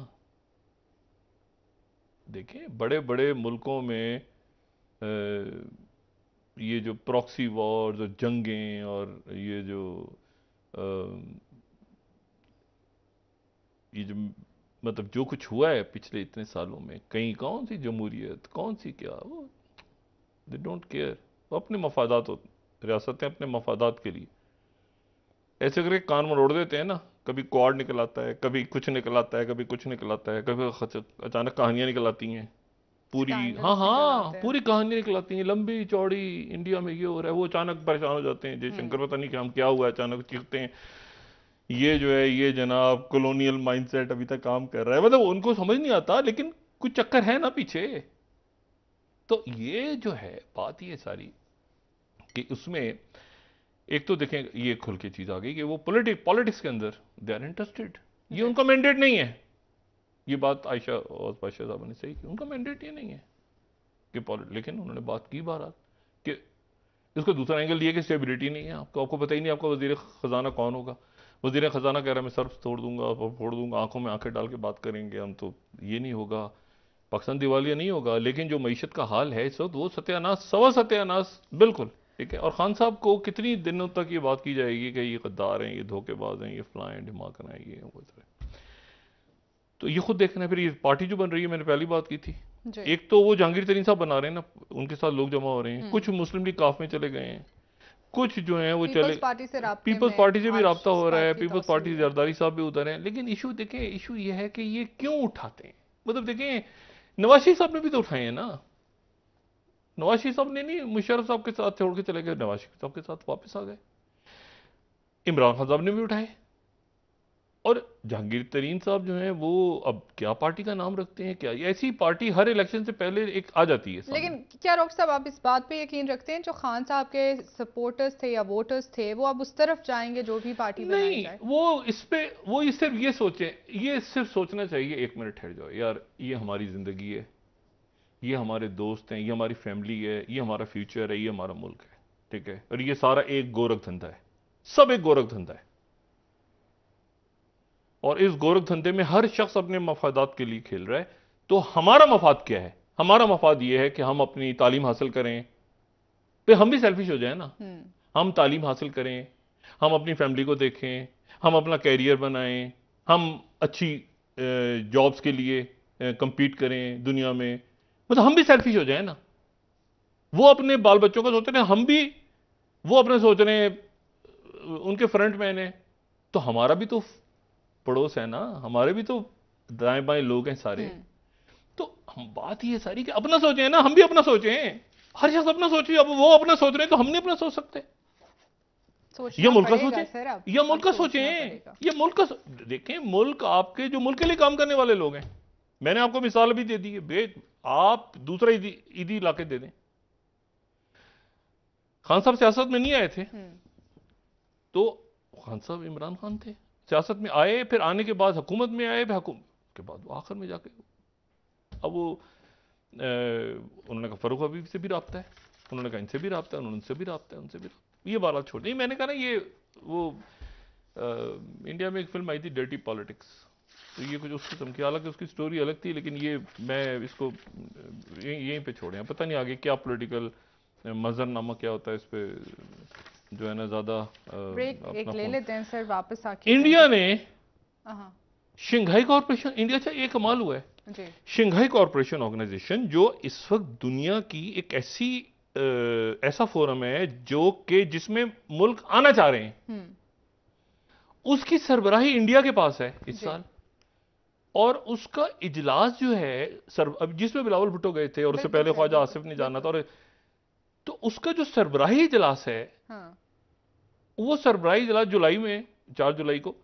देखें बड़े बड़े मुल्कों में ये जो प्रॉक्सी वॉर्स और जंगें और ये जो मतलब जो कुछ हुआ है पिछले इतने सालों में, कहीं कौन सी जमहूरियत, कौन सी क्या, वो दे डोंट केयर। वो अपने मफादात होते, रियासतें अपने मफादात के लिए ऐसे करके कान मरोड़ देते हैं ना, कभी क्वाड निकल आता है, कभी कुछ निकल आता है, कभी कुछ निकल आता है, कभी अचानक कहानियां निकल आती हैं पूरी। हाँ स्कैंडल्स निकल हाँ, आते हैं। पूरी कहानी निकल आती है लंबी चौड़ी, इंडिया में ये हो रहा है, वो अचानक परेशान हो जाते हैं, जयशंकर पता नहीं कि हम क्या हुआ है, अचानक चीखते हैं। ये जो है ये जनाब कॉलोनियल माइंडसेट अभी तक काम कर रहा है, मतलब उनको समझ नहीं आता, लेकिन कुछ चक्कर है ना पीछे। तो ये जो है बात ये सारी कि उसमें एक तो देखें ये खुल के चीज आ गई कि वो पॉलिटिक्स के अंदर दे आर इंटरेस्टेड, ये उनका मैंडेट नहीं है। ये बात आयशा और पाशा साहब ने सही की, उनका मैंडेट ये नहीं है कि लेकिन उन्होंने बात की बात कि इसको दूसरा एंगल ये कि स्टेबिलिटी नहीं है, आपको पता ही नहीं आपका वजीर खजाना कौन होगा। वजीर खजाना कह रहा है मैं सर्फ तोड़ दूंगा, फोड़ दूंगा, आंखों में आंखें डाल के बात करेंगे हम, तो ये नहीं होगा, पाकिस्तान दिवालिया नहीं होगा। लेकिन जो मईशत का हाल है इस वक्त वो सत्यानाश, सवा सत्यानाश बिल्कुल, ठीक है। और खान साहब को कितनी दिनों तक ये बात की जाएगी कि ये गद्दार हैं, ये धोखेबाज हैं, ये फलाएं ढिमाकन हैं, ये वो। तो ये खुद देखना है। फिर ये पार्टी जो बन रही है, मैंने पहली बात की थी, एक तो वो जहांगीर तरीन साहब बना रहे हैं ना, उनके साथ लोग जमा हो रहे हैं, कुछ मुस्लिम लीग काफ में चले गए हैं, कुछ जो हैं वो चले, पीपल्स पार्टी से भी राब्ता हो रहा है, पीपल्स पार्टी से जरदारी साहब भी उधर हैं। लेकिन इशू देखें, इशू ये है कि ये क्यों उठाते हैं, मतलब देखें नवाज शरीफ साहब ने भी तो उठाए हैं ना, नवाज शरीफ साहब ने नहीं मुशर्रफ साहब के साथ छोड़ के चले गए, नवाज शरीफ साहब के साथ वापस आ गए, इमरान खान साहब ने भी उठाए। और जहांगीर तरीन साहब जो हैं वो अब क्या पार्टी का नाम रखते हैं, क्या ऐसी पार्टी हर इलेक्शन से पहले एक आ जाती है सामने। लेकिन क्या डॉक्टर साहब आप इस बात पे यकीन रखते हैं जो खान साहब के सपोर्टर्स थे या वोटर्स थे वो अब उस तरफ जाएंगे जो भी पार्टी बनाई जाए? नहीं, वो इस पे वो सिर्फ ये सोचें, ये सिर्फ सोचना चाहिए एक मिनट ठहर जाओ यार, ये हमारी जिंदगी है, ये हमारे दोस्त हैं, ये हमारी फैमिली है, ये हमारा फ्यूचर है, ये हमारा मुल्क है, ठीक है। और ये सारा एक गोरख धंधा है, सब एक गोरख धंधा है। और इस गोरख धंधे में हर शख्स अपने मफादात के लिए खेल रहा है। तो हमारा मफाद क्या है? हमारा मफाद यह है कि हम अपनी तालीम हासिल करें, फिर हम भी सेल्फिश हो जाए ना, हम तालीम हासिल करें, हम अपनी फैमिली को देखें, हम अपना कैरियर बनाएं, हम अच्छी जॉब्स के लिए कंपीट करें दुनिया में, मतलब हम भी सेल्फिश हो जाए ना। वो अपने बाल बच्चों का सोच रहे हैं, हम भी वो अपने सोच रहे हैं, उनके फ्रंट मैन है, तो हमारा भी तो पड़ोस है ना, हमारे भी तो दाएं बाएं लोग हैं सारे। तो हम बात ये सारी कि अपना सोचें ना, हम भी अपना सोचें, हर शख्स अपना सोचे। अब वो अपना सोच रहे हैं तो हम नहीं अपना सोच सकते। ये मुल्क का सोचें, ये मुल्क का सोचें, ये मुल्क का देखें, मुल्क आपके जो मुल्क के लिए काम करने वाले लोग हैं। मैंने आपको मिसाल भी दे दी है, आप दूसरा ईदी इलाके दे दें। खान साहब सियासत में नहीं आए थे, तो खान साहब इमरान खान थे, सियासत में आए, फिर आने के बाद हुकूमत में आए, फिर हुकूमत के बाद वो आखिर में जाके अब वो उन्होंने कहा फरूख हबीब से भी राब्ता है, उन्होंने कहा इनसे भी राब्ता है, उन्होंने उनसे भी राब्ता है, उनसे भी राब्ता। ये बात छोड़ नहीं, मैंने कहा ना ये वो इंडिया में एक फिल्म आई थी डर्टी पॉलिटिक्स, तो ये कुछ उस किस्म की, हालांकि उसकी स्टोरी अलग थी, लेकिन ये मैं इसको यहीं पे छोड़े, पता नहीं आगे क्या पॉलिटिकल मंजरनामा क्या होता है इस पे, जो है ना ज्यादा एक ले लेते हैं सर, वापस आके इंडिया ने शंघाई कॉर्पोरेशन, इंडिया से एक कमाल हुआ है जी। शंघाई कॉर्पोरेशन ऑर्गेनाइजेशन जो इस वक्त दुनिया की एक ऐसा फोरम है जो कि जिसमें मुल्क आना चाह रहे हैं, उसकी सरबराही इंडिया के पास है इस साल। और उसका इजलास जो है जिसमें बिलावल भुट्टो गए थे और उससे पहले ख्वाजा आसिफ ने जाना था, और तो उसका जो सरबराही इजलास है, वो सरबराही इजलास जुलाई में 4 जुलाई को,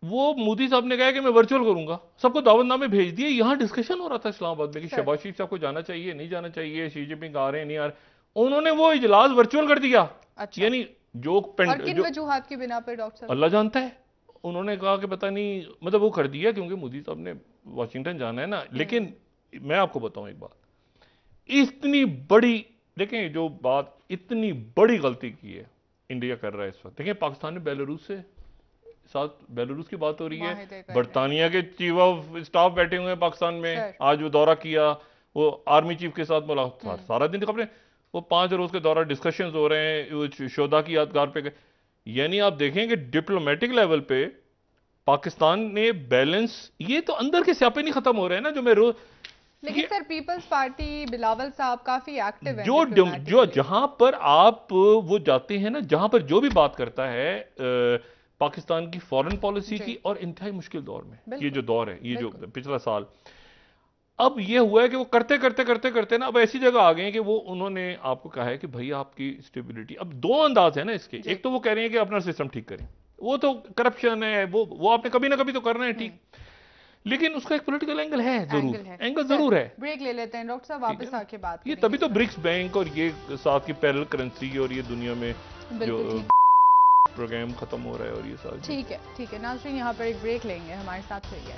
वो मोदी साहब ने कहा कि मैं वर्चुअल करूंगा, सबको दावतनामे भेज दिए। यहां डिस्कशन हो रहा था इस्लामाबाद में कि शहबाज शरीफ साहब को जाना चाहिए नहीं जाना चाहिए, शी जिनपिंग आ रहे हैं नहीं आ रहे, उन्होंने वो इजलास वर्चुअल कर दिया। अच्छा। यानी जो किन वजूहात की बिना पर डॉक्टर साहब अल्लाह जानता है, उन्होंने कहा कि पता नहीं, मतलब वो कर दिया क्योंकि मोदी साहब ने वाशिंगटन जाना है ना। लेकिन मैं आपको बताऊं एक बात, इतनी बड़ी, देखें जो बात इतनी बड़ी गलती की है इंडिया कर रहा है इस वक्त, देखें पाकिस्तान में बेलारूस से साथ, बेलारूस की बात हो रही है, बरतानिया के चीफ ऑफ स्टाफ बैठे हुए हैं पाकिस्तान में, आज वो दौरा किया, वो आर्मी चीफ के साथ मुलाकात, सारा दिन खबरें, वो 5 रोज के दौरा, डिस्कशंस हो रहे हैं शोधा की यादगार पे। यानी आप देखें कि डिप्लोमेटिक लेवल पे पाकिस्तान ने बैलेंस, ये तो अंदर के स्यापे नहीं खत्म हो रहे हैं ना, जो मैं रोज। लेकिन सर पीपल्स पार्टी बिलावल साहब काफी एक्टिव है, जो जहां पर आप वो जाते हैं ना, जहां पर जो भी बात करता है पाकिस्तान की फॉरेन पॉलिसी जी। की, और इंतहाई मुश्किल दौर में। ये बिल्कुल। जो दौर है, ये जो बिल्कुल। पिछला साल, अब ये हुआ है कि वो करते करते करते करते ना अब ऐसी जगह आ गए हैं कि वो उन्होंने आपको कहा है कि भाई आपकी स्टेबिलिटी, अब दो अंदाज है ना इसके। जी। एक तो वो कह रहे हैं कि अपना सिस्टम ठीक करें, वो तो करप्शन है, वो आपने कभी ना कभी तो करना है ठीक, लेकिन उसका एक पॉलिटिकल एंगल है, एंगल जरूर है। एंगल जरूर चलिए है। ब्रेक ले लेते हैं डॉक्टर साहब, ठीक है वापस ना, आके बात ये करेंगे तभी इस तो पर। ब्रिक्स बैंक और ये साथ की पैरेलल करेंसी और ये दुनिया में जो बिल्कुल ठीक। प्रोग्राम खत्म हो रहा है और ये सारी ठीक है, ठीक है नाज़रीन, यहाँ पर एक ब्रेक लेंगे, हमारे साथ रहिए।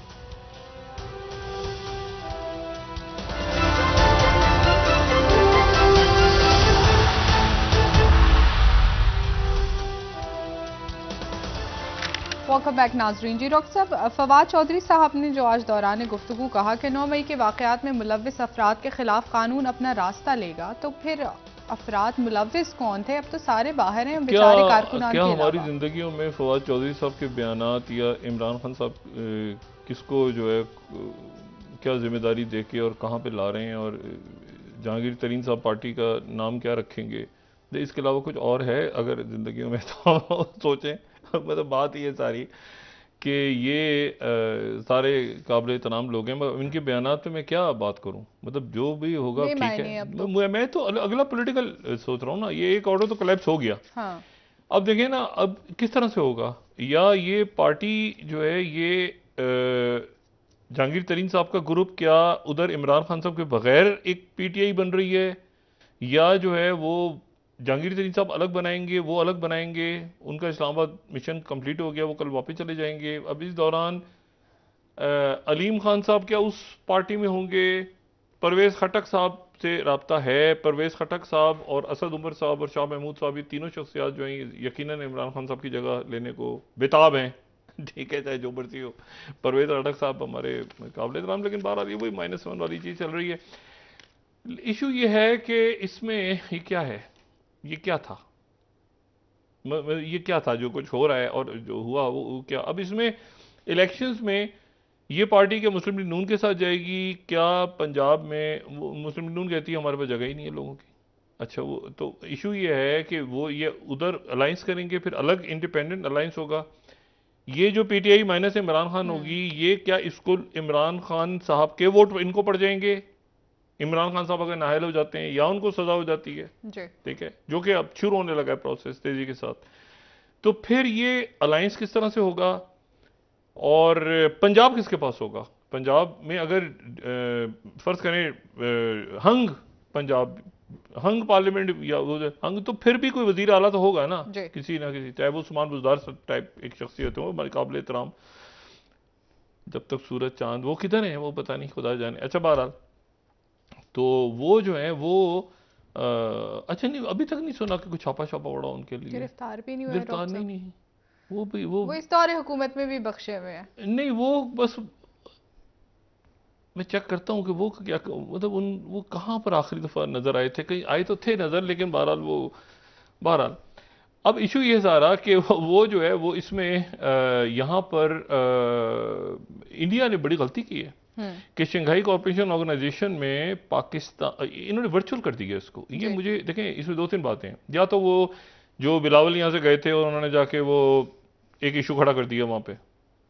वेलकम बैक नाजरीन। जी डॉक्टर साहब, फवाद चौधरी साहब ने जो आज दौरान गुफ्तगू कहा कि 9 मई के वाकयात में मुलव्विस अफराद के खिलाफ कानून अपना रास्ता लेगा, तो फिर अफराद मुलव्विस कौन थे? अब तो सारे बाहर हैं बेचारे कारकुनान क्या के हमारी अलावा। जिंदगियों में फवाद चौधरी साहब के बयानात या इमरान खान साहब किसको जो है क्या जिम्मेदारी दे के और कहाँ पे ला रहे हैं, और जहांगीर तरीन साहब पार्टी का नाम क्या रखेंगे, इसके अलावा कुछ और है अगर जिंदगियों में तो सोचें। मतलब बात ये सारी कि ये सारे काबिल तनाम लोग हैं, मगर इनके बयानात पे मैं क्या बात करूं, मतलब जो भी होगा ठीक है। बेमायने अब तो। मैं तो अगला पॉलिटिकल सोच रहा हूँ ना, ये एक ऑर्डर तो कोलैप्स हो गया। हाँ। अब देखिए ना, अब किस तरह से होगा, या ये पार्टी जो है ये जहांगीर तरीन साहब का ग्रुप क्या उधर इमरान खान साहब के बगैर एक पीटीआई बन रही है, या जो है वो जहांगीर तरीन साहब अलग बनाएंगे, वो अलग बनाएंगे, उनका इस्लामाबाद मिशन कंप्लीट हो गया, वो कल वापस चले जाएंगे। अब इस दौरान अलीम खान साहब क्या उस पार्टी में होंगे? परवेज खटक साहब से राब्ता है, परवेज खटक साहब और असद उमर साहब और शाह महमूद साहब, ये तीनों शख्सियात जो हैं यकीनन इमरान खान साहब की जगह लेने को बेताब हैं। ठीक है, चाहे जो मर्जी हो। परवेज खटक साहब हमारे काबिल एहतराम, लेकिन बहरहाल ये वही -1 वाली चीज़ चल रही है। इशू ये है कि इसमें ये क्या है, ये क्या था, ये क्या था जो कुछ हो रहा है और जो हुआ वो क्या। अब इसमें इलेक्शंस में ये पार्टी क्या मुस्लिम लीग नून के साथ जाएगी? क्या पंजाब में वो मुस्लिम लीग नून कहती है हमारे पास जगह ही नहीं है लोगों की। अच्छा, वो तो इशू ये है कि वो ये उधर अलायंस करेंगे, फिर अलग इंडिपेंडेंट अलायंस होगा। ये जो पीटीआई माइनस इमरान खान होगी, ये क्या इसको इमरान खान साहब के वोट इनको पड़ जाएंगे? इमरान खान साहब अगर नाहल हो जाते हैं या उनको सजा हो जाती है, जी। ठीक है, जो कि अब शुरू होने लगा है प्रोसेस तेजी के साथ, तो फिर ये अलायंस किस तरह से होगा, और पंजाब किसके पास होगा? पंजाब में अगर फर्ज करें हंग पंजाब, हंग पार्लियामेंट या वो हंग, तो फिर भी कोई वजीर आला तो होगा ना, जी। किसी ना किसी, चाहे वो उस्मान बुजदार टाइप एक शख्सियत हो हमारे काबिल एहतराम। जब तक सूरज चांद, वो किधर है वो पता नहीं, खुदा जाने। अच्छा, बहरहाल तो वो जो है वो अच्छा, नहीं अभी तक नहीं सुना कि कुछ छापा छापा पड़ा उनके लिए। गिरफ्तार भी नहीं हुए गिरफ्तार डॉक्टर साहब। नहीं, वो भी वो वो इस दौर हुकूमत में भी बख्शे हुए हैं। नहीं, वो बस मैं चेक करता हूँ कि वो क्या, मतलब वो कहाँ पर आखिरी दफा नजर आए थे, कहीं आए तो थे नजर, लेकिन बहरहाल वो, बहरहाल अब इशू ये सारा कि वो जो है वो इसमें यहाँ पर इंडिया ने बड़ी गलती की है कि शंघाई कॉरपोरेशन ऑर्गेनाइजेशन में पाकिस्तान, इन्होंने वर्चुअल कर दिया इसको। ये जी। मुझे देखें, इसमें दो तीन बातें हैं। या तो वो जो बिलावल यहाँ से गए थे और उन्होंने जाके वो एक इशू खड़ा कर दिया वहाँ पे,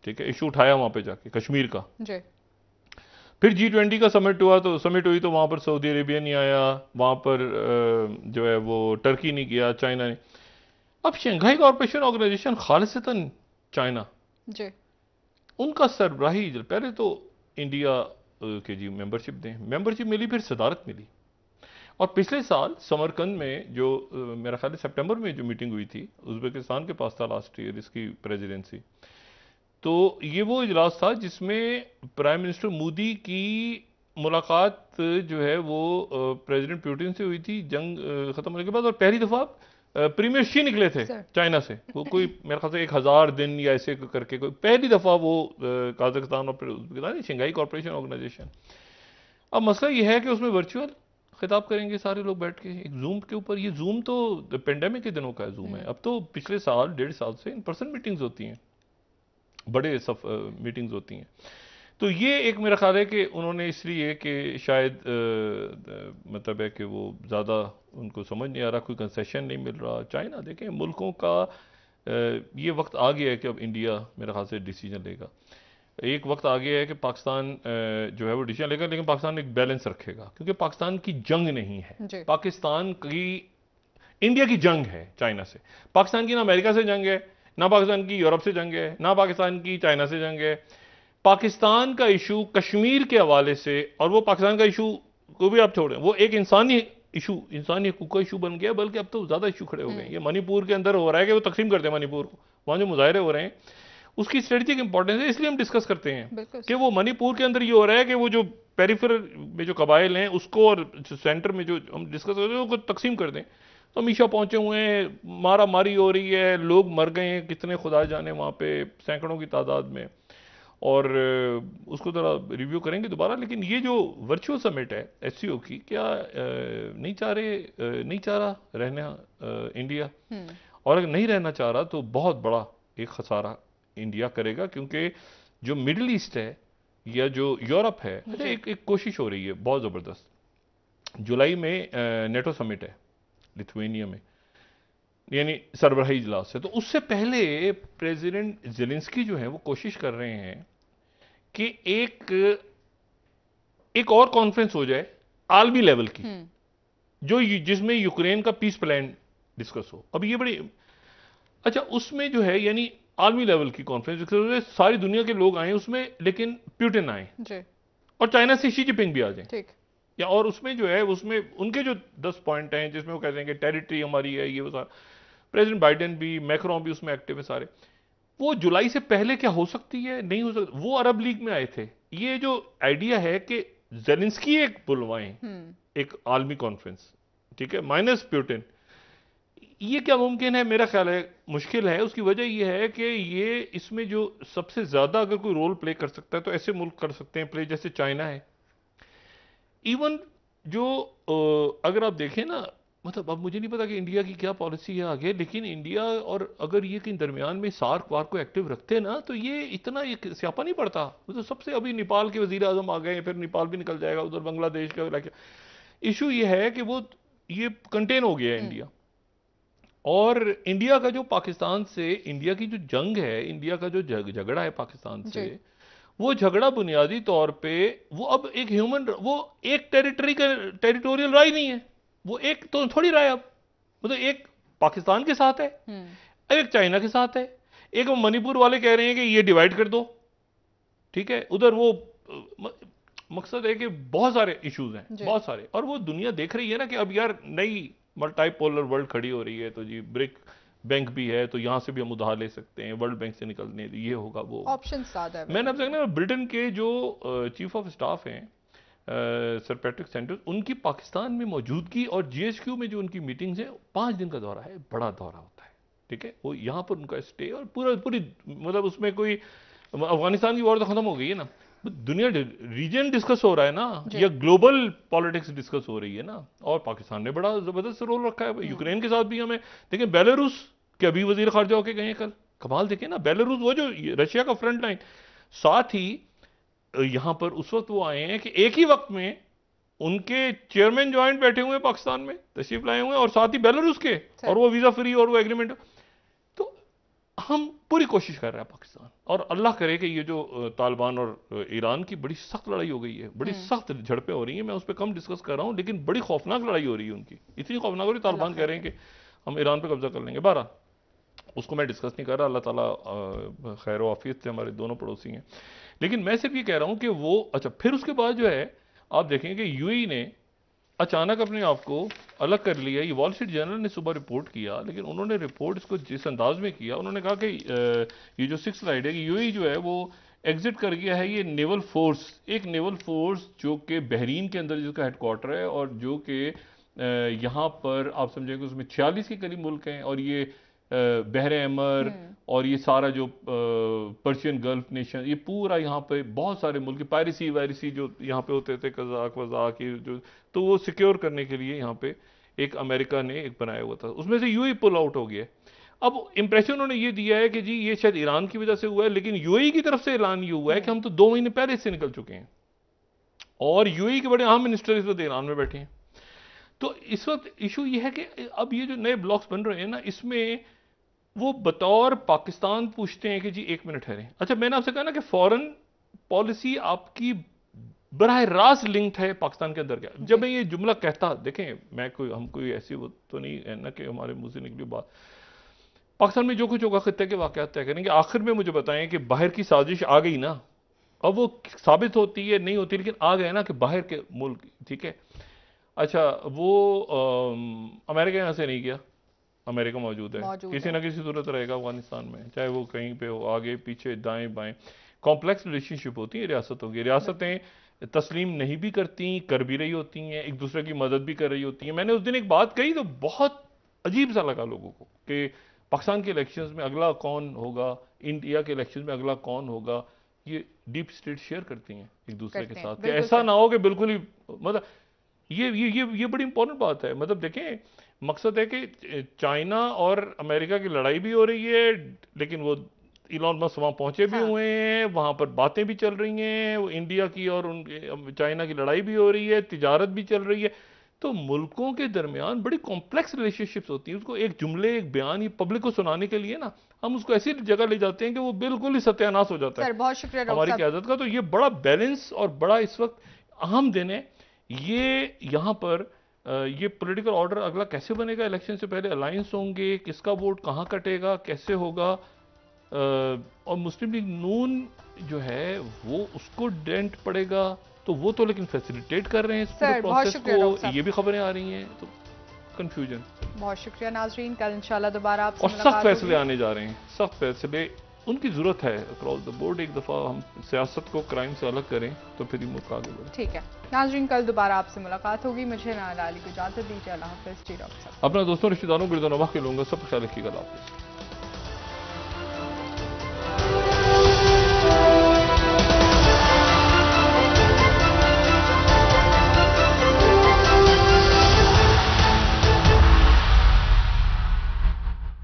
ठीक है, इशू उठाया वहाँ पे जाके कश्मीर का। जी। फिर G20 का समिट हुआ, तो समिट हुई तो वहाँ पर सऊदी अरेबिया नहीं आया, वहाँ पर जो है वो टर्की नहीं गया, चाइना ने। अब शंघाई कॉरपोरेशन ऑर्गेनाइजेशन खालिसतन चाइना, जी। उनका सरबराही पहले तो इंडिया के जी मेंबरशिप दें, मेंबरशिप मिली, फिर सदारत मिली। और पिछले साल समरकंद में जो मेरा ख्याल है सितंबर में जो मीटिंग हुई थी, उज्बेकिस्तान के पास था लास्ट ईयर इसकी प्रेसिडेंसी, तो ये वो इजलास था जिसमें प्राइम मिनिस्टर मोदी की मुलाकात जो है वो प्रेसिडेंट पुतिन से हुई थी जंग खत्म होने के बाद, और पहली दफा प्रीमियर शी निकले थे सर। चाइना से। वो कोई मेरे ख्याल से 1000 दिन या ऐसे करके कोई पहली दफा वो काजाकिस्तान और फिर उज्बेकिस्तान, शंघाई कॉरपोरेशन ऑर्गेनाइजेशन। अब मसला ये है कि उसमें वर्चुअल खिताब करेंगे सारे लोग बैठ के एक जूम के ऊपर। ये जूम तो पेंडेमिक के दिनों का है जूम है, अब तो पिछले साल 1.5 साल से इन पर्सन मीटिंग्स होती हैं, बड़े मीटिंग्स होती हैं। तो ये एक मेरा ख्याल है कि उन्होंने इसलिए कि शायद मतलब है कि वो ज़्यादा उनको समझ नहीं आ रहा, कोई कंसेशन नहीं मिल रहा। चाइना देखें मुल्कों का ये वक्त आ गया है कि अब इंडिया मेरे ख्याल से डिसीजन लेगा। एक वक्त आ गया है कि पाकिस्तान जो है वो डिसीजन लेगा, लेकिन पाकिस्तान एक बैलेंस रखेगा, क्योंकि पाकिस्तान की जंग नहीं है, जी। पाकिस्तान की इंडिया की जंग है चाइना से। पाकिस्तान की ना अमेरिका से जंग है, ना पाकिस्तान की यूरोप से जंग है, ना पाकिस्तान की चाइना से जंग है। पाकिस्तान का इशू कश्मीर के हवाले से, और वो पाकिस्तान का इशू को भी आप छोड़ें, वो एक इंसानी इशू, इंसानी हकूक का इशू बन गया, बल्कि अब तो ज्यादा इशू खड़े हो गए। ये मणिपुर के अंदर हो रहा है कि वो तकसीम करते हैं मणिपुर को, वहां जो मुजाहरे हो रहे हैं उसकी स्ट्रेटेजिक इंपॉर्टेंस है, इसलिए हम डिस्कस करते हैं कि वो मणिपुर के अंदर ये हो रहा है कि वो जो पेरिफेरल में जो कबाइल हैं उसको और सेंटर में जो हम डिस्कस करते हैं उसको तकसीम कर दें। तो हमेशा पहुंचे हुए हैं, मारा मारी हो रही है, लोग मर गए हैं कितने खुदा जाने वहां पे, सैकड़ों की तादाद में। और उसको जरा रिव्यू करेंगे दोबारा। लेकिन ये जो वर्चुअल समिट है एससीओ की, क्या नहीं चाह रहा रहना इंडिया, और अगर नहीं रहना चाह रहा तो बहुत बड़ा एक खसारा इंडिया करेगा, क्योंकि जो मिडिल ईस्ट है या जो यूरोप है, एक कोशिश हो रही है बहुत जबरदस्त। जुलाई में नेटो समिट है लिथुआनिया में, यानी सरबराही इजलास है, तो उससे पहले प्रेसिडेंट जेलेंस्की जो है वो कोशिश कर रहे हैं कि एक और कॉन्फ्रेंस हो जाए आलमी लेवल की, जो जिसमें यूक्रेन का पीस प्लान डिस्कस हो। अब ये बड़ी अच्छा, उसमें जो है यानी आलमी लेवल की कॉन्फ्रेंस, सारी दुनिया के लोग आए उसमें, लेकिन प्यूटिन आए और चाइना से शी जिनपिंग भी आ जाए, ठीक, या और उसमें जो है उसमें उनके जो 10 पॉइंट हैं जिसमें वो कहते हैं कि टेरिटरी हमारी है, ये वो सारा, प्रेसिडेंट बाइडेन भी, मैक्रोन भी उसमें एक्टिव है सारे। वो जुलाई से पहले क्या हो सकती है, नहीं हो सकती। वो अरब लीग में आए थे। ये जो आइडिया है कि जेलेंस्की एक बुलवाएं एक आलमी कॉन्फ्रेंस, ठीक है, माइनस प्यूटिन, ये क्या मुमकिन है? मेरा ख्याल है मुश्किल है। उसकी वजह यह है कि ये इसमें जो सबसे ज्यादा अगर कोई रोल प्ले कर सकता है तो ऐसे मुल्क कर सकते हैं प्ले जैसे चाइना है। इवन जो अगर आप देखें ना, मतलब अब मुझे नहीं पता कि इंडिया की क्या पॉलिसी है आगे, लेकिन इंडिया और अगर ये कि दरमियान में सार्क वार को एक्टिव रखते ना तो ये इतना ये स्यापा नहीं पड़ता। मतलब सबसे अभी नेपाल के वजीर आजम आ गए, फिर नेपाल भी निकल जाएगा, उधर बांग्लादेश का इलाका। इशू ये है कि वो ये कंटेन हो गया है इंडिया। और इंडिया का जो पाकिस्तान से, इंडिया की जो जंग है, इंडिया का जो झगड़ा है पाकिस्तान से, वो झगड़ा बुनियादी तौर पे वो अब एक वो एक टेरिटरी का टेरिटोरियल राय नहीं है, वो एक तो थोड़ी राय अब, मतलब एक पाकिस्तान के साथ है, एक चाइना के साथ है, एक वो मणिपुर वाले कह रहे हैं कि ये डिवाइड कर दो, ठीक है, उधर वो मकसद है कि बहुत सारे इश्यूज हैं, बहुत सारे, और वो दुनिया देख रही है ना कि अब यार नई मल्टीपोलर वर्ल्ड खड़ी हो रही है, तो जी ब्रिक बैंक भी है, तो यहां से भी हम उधार ले सकते हैं, वर्ल्ड बैंक से निकलने, ये होगा वो ऑप्शन ज्यादा है। मैंने अब देखना ब्रिटेन के जो चीफ ऑफ स्टाफ हैं सर पैट्रिक सेंटर्स, उनकी पाकिस्तान में मौजूदगी और जीएचक्यू में जो उनकी मीटिंग्स है, 5 दिन का दौरा है, बड़ा दौरा होता है, ठीक है, वो यहां पर उनका स्टे, और पूरी मतलब उसमें कोई अफगानिस्तान की वॉर तो खत्म हो गई है ना, दुनिया रीजन डिस्कस हो रहा है ना, या ग्लोबल पॉलिटिक्स डिस्कस हो रही है ना, और पाकिस्तान ने बड़ा जबरदस्त रोल रखा है यूक्रेन के साथ भी। हमें देखें बेलारूस के अभी वजीर खारजा होके गए कल, कमाल देखें ना, बेलारूस वो जो रशिया का फ्रंट लाइन, साथ ही यहां पर उस वक्त वो आए हैं कि एक ही वक्त में उनके चेयरमैन ज्वाइंट बैठे हुए पाकिस्तान में तशरीफ लाए हुए हैं, और साथ ही बेलारूस के, और वो वीजा फ्री और वो एग्रीमेंट। तो हम पूरी कोशिश कर रहे हैं पाकिस्तान, और अल्लाह करे कि ये जो तालिबान और ईरान की बड़ी सख्त लड़ाई हो गई है, बड़ी सख्त झड़पें हो रही हैं, मैं उस पर कम डिस्कस कर रहा हूं, लेकिन बड़ी खौफनाक लड़ाई हो रही है उनकी, इतनी खौफनाक हो रही, तालिबान कह रहे हैं कि हम ईरान पर कब्जा कर लेंगे। 12 उसको मैं डिस्कस नहीं कर रहा, अल्लाह ताला खैर आफियत से, हमारे दोनों पड़ोसी हैं। लेकिन मैं सिर्फ ये कह रहा हूं कि वो अच्छा, फिर उसके बाद जो है आप देखें कि यूएई ने अचानक अपने आप को अलग कर लिया। ये वॉल स्ट्रीट जर्नल ने सुबह रिपोर्ट किया, लेकिन उन्होंने रिपोर्ट इसको जिस अंदाज में किया, उन्होंने कहा कि ये जो 6 स्लाइड है कि यूएई जो है वो एग्जिट कर गया है ये नेवल फोर्स, एक नेवल फोर्स जो कि बहरीन के अंदर जिसका हेडक्वार्टर है, और जो कि यहाँ पर आप समझेंगे उसमें 46 के करीब मुल्क हैं, और ये बहरे अमर और ये सारा जो पर्शियन गल्फ नेशन, ये पूरा यहाँ पे बहुत सारे मुल्क, पायरेसी वायरेसी जो यहाँ पे होते थे, कजाक वजाक, ये जो, तो वो सिक्योर करने के लिए यहाँ पे एक अमेरिका ने एक बनाया हुआ था, उसमें से यूएई पुल आउट हो गया। अब इंप्रेशन उन्होंने ये दिया है कि जी ये शायद ईरान की वजह से हुआ है, लेकिन यूएई की तरफ से ऐलान ये हुआ है कि हम तो 2 महीने पहले इससे निकल चुके हैं, और यूएई के बड़े अहम मिनिस्टर इस वक्त ईरान में बैठे हैं। तो इस वक्त इशू ये है कि अब ये जो नए ब्लॉक्स बन रहे हैं ना, इसमें वो बतौर पाकिस्तान पूछते हैं कि जी 1 मिनट ठहरें। अच्छा, मैंने आपसे कहा ना कि फॉरेन पॉलिसी आपकी बराह रास्त लिंक्ड है पाकिस्तान के अंदर। क्या जब मैं ये जुमला कहता, देखें मैं कोई, हम कोई ऐसी वो तो नहीं है ना कि हमारे मुंह से निकली बात, पाकिस्तान में जो कुछ होगा खित्ते के वाकयात तय करेंगे। आखिर में मुझे बताएं कि बाहर की साजिश आ गई ना, अब वो साबित होती है नहीं होती, लेकिन आ गए ना कि बाहर के मुल्क, ठीक है। अच्छा, वो अमेरिका यहां से नहीं गया, अमेरिका मौजूद है, किसी ना किसी सूरत रहेगा अफगानिस्तान में, चाहे वो कहीं पे हो, आगे पीछे दाएं बाएं। कॉम्प्लेक्स रिलेशनशिप होती है रियासतों की। रियासतें तस्लीम नहीं भी करती, कर भी रही होती हैं, एक दूसरे की मदद भी कर रही होती हैं। मैंने उस दिन एक बात कही तो बहुत अजीब सा लगा लोगों को कि पाकिस्तान के इलेक्शंस में अगला कौन होगा, इंडिया के इलेक्शंस में अगला कौन होगा, ये डीप स्टेट शेयर करती हैं एक दूसरे के साथ, कि ऐसा ना हो कि बिल्कुल ही, मतलब ये बड़ी इंपॉर्टेंट बात है। मतलब देखें, मकसद है कि चाइना और अमेरिका की लड़ाई भी हो रही है, लेकिन वो इलॉन मस्क वहां पहुंचे भी हुए हैं, वहां पर बातें भी चल रही हैं, वो इंडिया की और चाइना की लड़ाई भी हो रही है, तिजारत भी चल रही है। तो मुल्कों के दरमियान बड़ी कॉम्प्लेक्स रिलेशनशिप्स होती हैं। उसको एक जुमले, एक बयान, ये पब्लिक को सुनाने के लिए ना, हम उसको ऐसी जगह ले जाते हैं कि वो बिल्कुल ही सत्यानाश हो जाता है बहुत शुक्रिया हमारी क़यादत का। तो ये बड़ा बैलेंस और बड़ा इस वक्त अहम दिन है ये। यहाँ पर ये पॉलिटिकल ऑर्डर अगला कैसे बनेगा, इलेक्शन से पहले अलायंस होंगे, किसका वोट कहाँ कटेगा, कैसे होगा, और मुस्लिम लीग नून जो है वो उसको डेंट पड़ेगा, तो वो तो लेकिन फैसिलिटेट कर रहे हैं इस पूरे प्रोसेस को, ये भी खबरें आ रही हैं, तो कंफ्यूजन। बहुत शुक्रिया नाजरीन, कल इंशाल्लाह दोबारा आपसे और सख्त फैसले आने जा रहे हैं, सख्त फैसले उनकी जरूरत है अक्रॉस द बोर्ड। एक दफा हम सियासत को क्राइम से अलग करें तो फिर ही मुल्क आगे बढ़े। ठीक है नाजरीन, कल दोबारा आपसे मुलाकात होगी। मुझे नाला अली को इजाजत दीजिए। अल्लाह हाफिज़। जी डॉक्टर साहब, अपना दोस्तों, रिश्तेदारों, गिरदोनवाह के लोगों का सब ख्याल रखिएगा। अल्लाह हाफिज़।